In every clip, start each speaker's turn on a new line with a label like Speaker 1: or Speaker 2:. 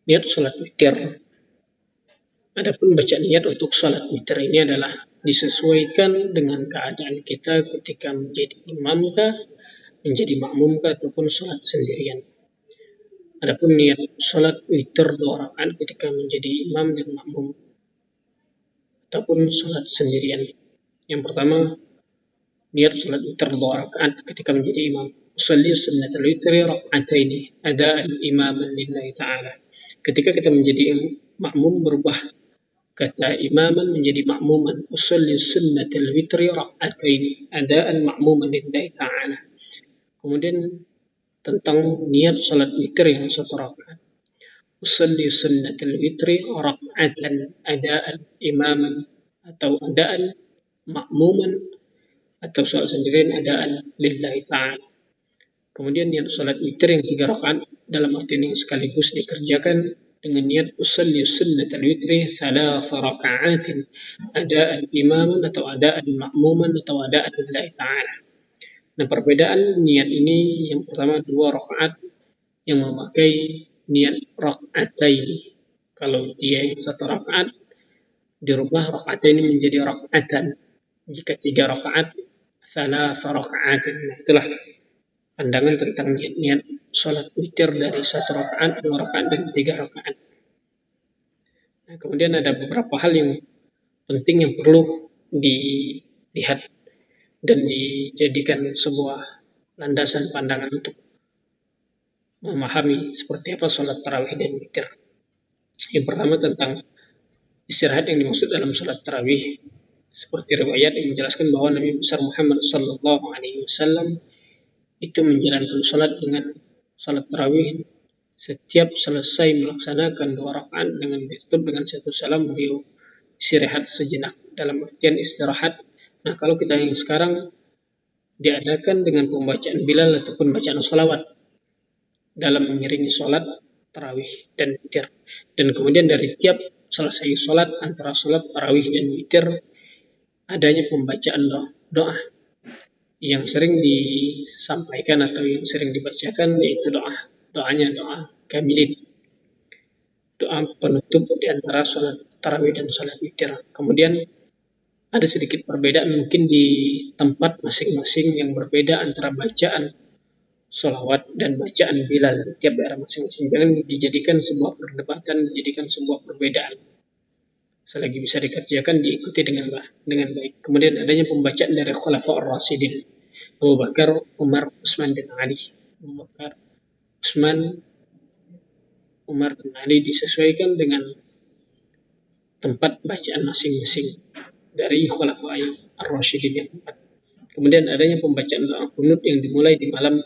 Speaker 1: niat salat witir. Adapun baca niat untuk salat witir ini adalah disesuaikan dengan keadaan kita ketika menjadi imamkah, menjadi makmumkah ataupun salat sendirian. Adapun niat salat witir 2 rakaat ketika menjadi imam dan makmum ataupun salat sendirian. Yang pertama, niat salat witir 2 rakaat ketika menjadi imam. Usalli sunnatul witri raka'ataini adaan imaman lillahi ta'ala. Ketika kita menjadi makmum berubah kata imaman menjadi makmuman. Usalli sunnatul witri raka'ataini adaan makmuman lillahi ta'ala. Kemudian tentang niat salat witir yang 1 rakaat. Usalli sunnatul witri raka'atan adaan imaman atau adaan makmuman atau salat sendirian adaan lillahi ta'ala. Kemudian niat salat witir yang 3 rakaat dalam arti ini sekaligus dikerjakan dengan niat usalli sunnatul witri 3 raka'atin adaan imaman atau adaan makmuman atau adaan lillahi ta'ala. Nah, perbedaan niat ini yang pertama 2 rakaat yang memakai niat raka'ataini. Kalau dia 1 rakaat dirubah raka'ataini menjadi raka'atan. Jika 3 rakaat 3 raka'atin. Nah, itulah pandangan tentang niat-niat salat witir dari 1 rakaat, 2 rakaat dan 3 rakaat. Nah, kemudian ada beberapa hal yang penting yang perlu dilihat dan dijadikan sebuah landasan pandangan untuk memahami seperti apa salat tarawih dan witir. Yang pertama tentang istirahat yang dimaksud dalam salat tarawih. Seperti riwayat yang menjelaskan bahwa Nabi besar Muhammad sallallahu alaihi wasallam itu menjalankan salat dengan salat tarawih. Setiap selesai melaksanakan 2 rakaat dengan ditutup dengan 1 salam, beliau istirahat sejenak, dalam artian istirahat. Nah, kalau kita yang sekarang diadakan dengan pembacaan Bilal ataupun bacaan salawat dalam mengiringi salat tarawih dan witir. Dan kemudian dari tiap selesai salat antara salat tarawih dan witir adanya pembacaan doa yang sering disampaikan atau yang sering dibacakan, yaitu doanya doa kamilin, doa penutup di antara salat tarawih dan salat witir. Kemudian ada sedikit perbedaan mungkin di tempat masing-masing yang berbeda antara bacaan salawat dan bacaan Bilal di tiap daerah masing-masing. Jangan dijadikan sebuah perdebatan, dijadikan sebuah perbedaan. Selagi bisa dikerjakan, diikuti dengan baik. Kemudian adanya pembacaan dari Khulafaur Rasyidin, Abu Bakar, Umar, Utsman dan Ali. Abu Bakar, Utsman, Umar dan Ali disesuaikan dengan tempat bacaan masing-masing dari Khulafaur Rasyidin yang 4. Kemudian adanya pembacaan doa qunut yang dimulai di malam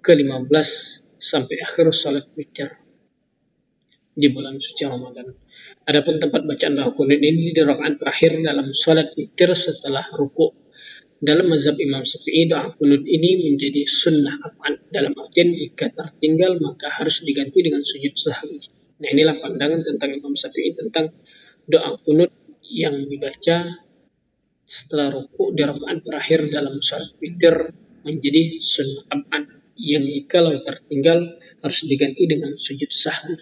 Speaker 1: ke-15 sampai akhir salat witir di bulan suci Ramadan. Adapun tempat bacaan doa qunut ini di rakaat terakhir dalam salat witir setelah ruku'. Dalam mazhab Imam Syafi'i, doa qunut ini menjadi sunnah apaan, dalam artian jika tertinggal maka harus diganti dengan sujud sahwi. Nah, inilah pandangan tentang Imam Syafi'i tentang doa qunut yang dibaca setelah ruku' di rakaat terakhir dalam salat witir menjadi sunnah apaan, yang jikalau tertinggal harus diganti dengan sujud sahwi.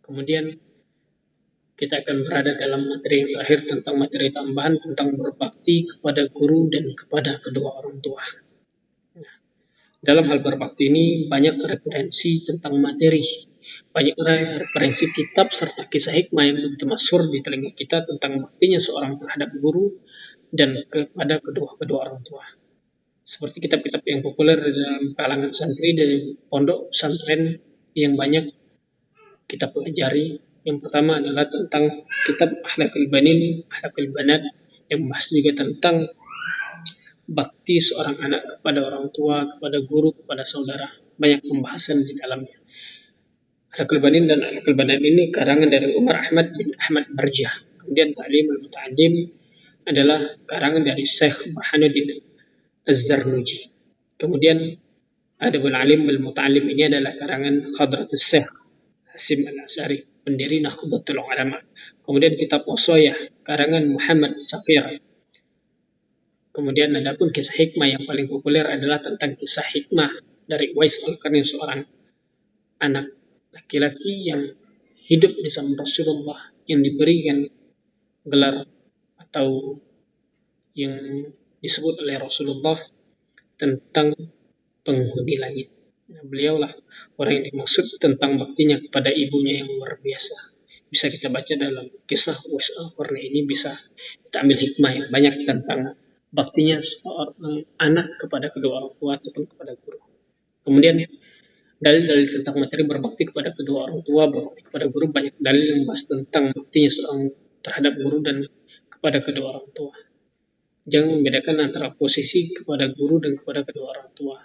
Speaker 1: Kemudian kita akan berada dalam materi yang terakhir tentang materi tambahan tentang berbakti kepada guru dan kepada kedua orang tua. Nah, dalam hal berbakti ini banyak referensi tentang materi, banyak referensi kitab serta kisah hikmah yang begitu masyhur di telinga kita tentang baktinya seorang terhadap guru dan kepada kedua orang tua. Seperti kitab-kitab yang populer dalam kalangan santri dan pondok pesantren yang banyak kita pelajari. Yang pertama adalah tentang kitab Akhlaqul Banin, Akhlaqul Banat, yang membahas juga tentang bakti seorang anak kepada orang tua, kepada guru, kepada saudara. Banyak pembahasan di dalamnya. Akhlaqul Banin dan Akhlaqul Banat ini karangan dari Umar Ahmad bin Ahmad Barjah. Kemudian Ta'limul Muta'allim adalah karangan dari Syekh Burhanuddin Az-Zarnuji. Kemudian Adabul Alim bil Muta'allim ini adalah karangan Khadratus Syekh Hasim Al-Asari, pendiri Nahdlatul Ulama. Kemudian kitab Wasayah karangan Muhammad Saqir. Kemudian adapun kisah hikmah yang paling populer adalah tentang kisah hikmah dari Uwais Al-Qarni, seorang anak laki-laki yang hidup di zaman Rasulullah yang diberikan gelar atau yang disebut oleh Rasulullah tentang penghuni langit. Nah, beliaulah orang yang dimaksud tentang baktinya kepada ibunya yang luar biasa. Bisa kita baca dalam kisah Uwais Al-Qarni ini, bisa kita ambil hikmah yang banyak tentang baktinya seorang anak kepada kedua orang tua ataupun kepada guru. Kemudian dalil-dalil tentang materi berbakti kepada kedua orang tua, berbakti kepada guru, banyak dalil yang membahas tentang baktinya seorang terhadap guru dan kepada kedua orang tua. Jangan membedakan antara posisi kepada guru dan kepada kedua orang tua.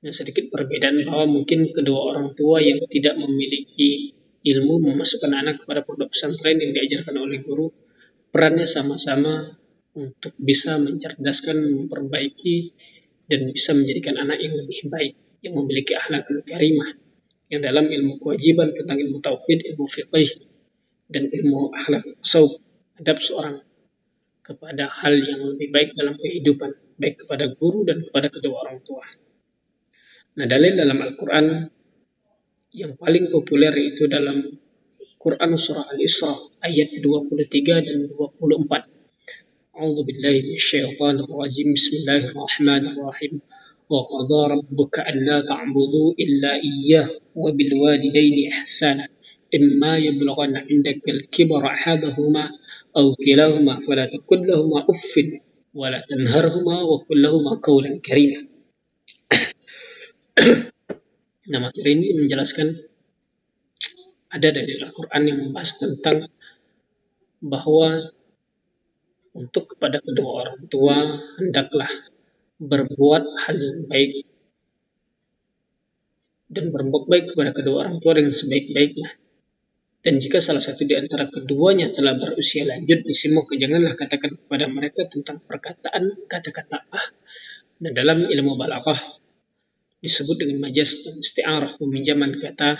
Speaker 1: Nah, sedikit perbedaan bahwa mungkin kedua orang tua yang tidak memiliki ilmu memasukkan anak kepada pondok pesantren yang diajarkan oleh guru, perannya sama-sama untuk bisa mencerdaskan, memperbaiki, dan bisa menjadikan anak yang lebih baik, yang memiliki akhlakul karimah, yang dalam ilmu kewajiban tentang ilmu tauhid, ilmu fiqih, dan ilmu akhlak tasawuf, adab seorang kepada hal yang lebih baik dalam kehidupan, baik kepada guru dan kepada kedua orang tua. Nah, dalil dalam Al-Quran yang paling populer itu dalam Quran surah Al-Isra ayat 23 dan 24. A'udzu billahi minasyaitonir rajim. Bismillahirrahmanirrahim. Wa qadara rabbuka alla ta'budu illa iyyah wa bil walidayni ihsana. Imma yablughanna 'indaka al-kibara ahaduhuma aw kilahuma fala taqul lahumā uffin wa la tanharhumā wa qul lahumā qawlan karīmā. Nah, materi ini menjelaskan ada dari Al-Quran yang membahas tentang bahwa untuk kepada kedua orang tua hendaklah berbuat hal yang baik dan berbuat baik kepada kedua orang tua dengan sebaik-baiknya. Dan jika salah satu di antara keduanya telah berusia lanjut, maka janganlah katakan kepada mereka tentang perkataan kata-kata Dan dalam ilmu balaghah disebut dengan majaz isti'arah, peminjaman kata.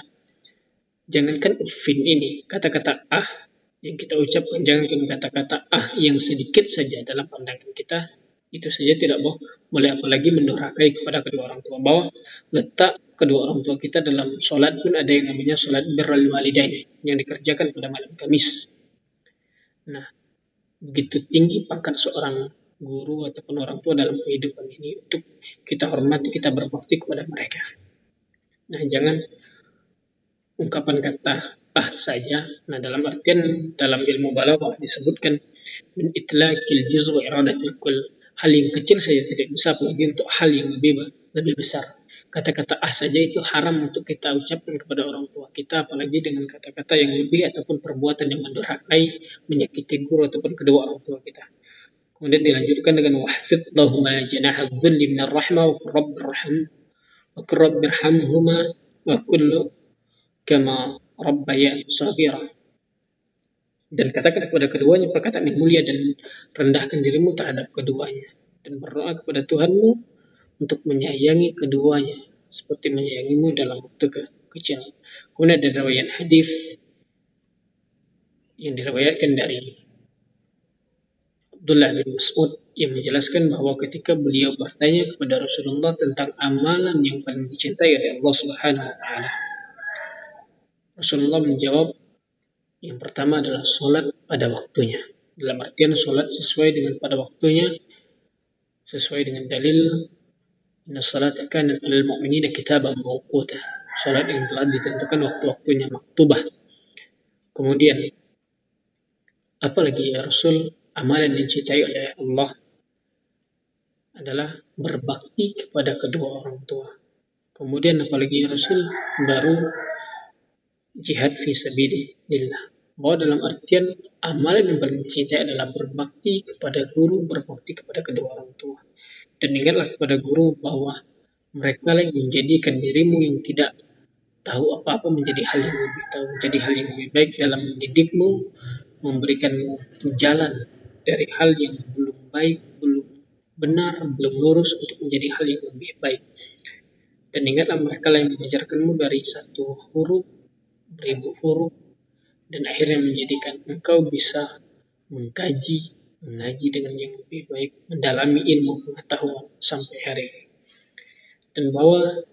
Speaker 1: Jangankan uffin ini, kata-kata yang kita ucapkan, jangankan kata-kata yang sedikit saja dalam pandangan kita, itu saja tidak boleh, apalagi mendurhakai kepada kedua orang tua. Bahwa letak kedua orang tua kita dalam sholat pun ada yang namanya sholat birrul walidain yang dikerjakan pada malam Kamis. Nah, begitu tinggi pangkat seorang guru ataupun orang tua dalam kehidupan ini untuk kita hormati, kita berbakti kepada mereka. Nah, jangan ungkapan kata saja. Nah, dalam artian dalam ilmu balaghah disebutkan min itlaqil juz' wa iradatil kull. Hal yang kecil saja tidak bisa, apalagi untuk hal yang lebih besar. Kata-kata saja itu haram untuk kita ucapkan kepada orang tua kita, apalagi dengan kata-kata yang lebih ataupun perbuatan yang mendurhakai, menyakiti guru ataupun kedua orang tua kita. Kemudian dilanjutkan dengan wahfid lahuma janaha dhulli minar rahmah wa rabbirhamhuma wa kullu kama rabbayan shaghira. Dan katakan kepada keduanya perkataan yang mulia dan rendahkan dirimu terhadap keduanya, dan berdoa kepada Tuhanmu untuk menyayangi keduanya seperti menyayangimu dalam waktu kecil. Kemudian ada riwayat hadis yang diriwayatkan dari Abdullah bin Mas'ud yang menjelaskan bahwa ketika beliau bertanya kepada Rasulullah tentang amalan yang paling dicintai oleh Allah Subhanahu wa taala, Rasulullah menjawab, yang pertama adalah sholat pada waktunya. Dalam artian sholat sesuai dengan pada waktunya, sesuai dengan dalil inna salata kanat 'alal mu'minina kitaban mawquta. Sholat yang telah ditentukan waktu-waktunya, maktubah. Kemudian apalagi ya Rasul, amalan yang dicintai oleh Allah adalah berbakti kepada kedua orang tua. Kemudian apalagi ya Rasul, baru jihad fi sabilillah. Bahwa dalam artian amalan yang paling dicintai adalah berbakti kepada guru, berbakti kepada kedua orang tua. Dan ingatlah kepada guru bahwa mereka yang menjadikan dirimu yang tidak tahu apa-apa menjadi hal yang lebih tahu, menjadi hal yang lebih baik dalam mendidikmu, memberikanmu jalan dari hal yang belum baik, belum benar, belum lurus untuk menjadi hal yang lebih baik. Dan ingatlah mereka yang mengajarkanmu dari satu huruf, beribu huruf, dan akhirnya menjadikan engkau bisa mengaji dengan yang lebih baik, mendalami ilmu pengetahuan sampai hari ini. Dan bahwa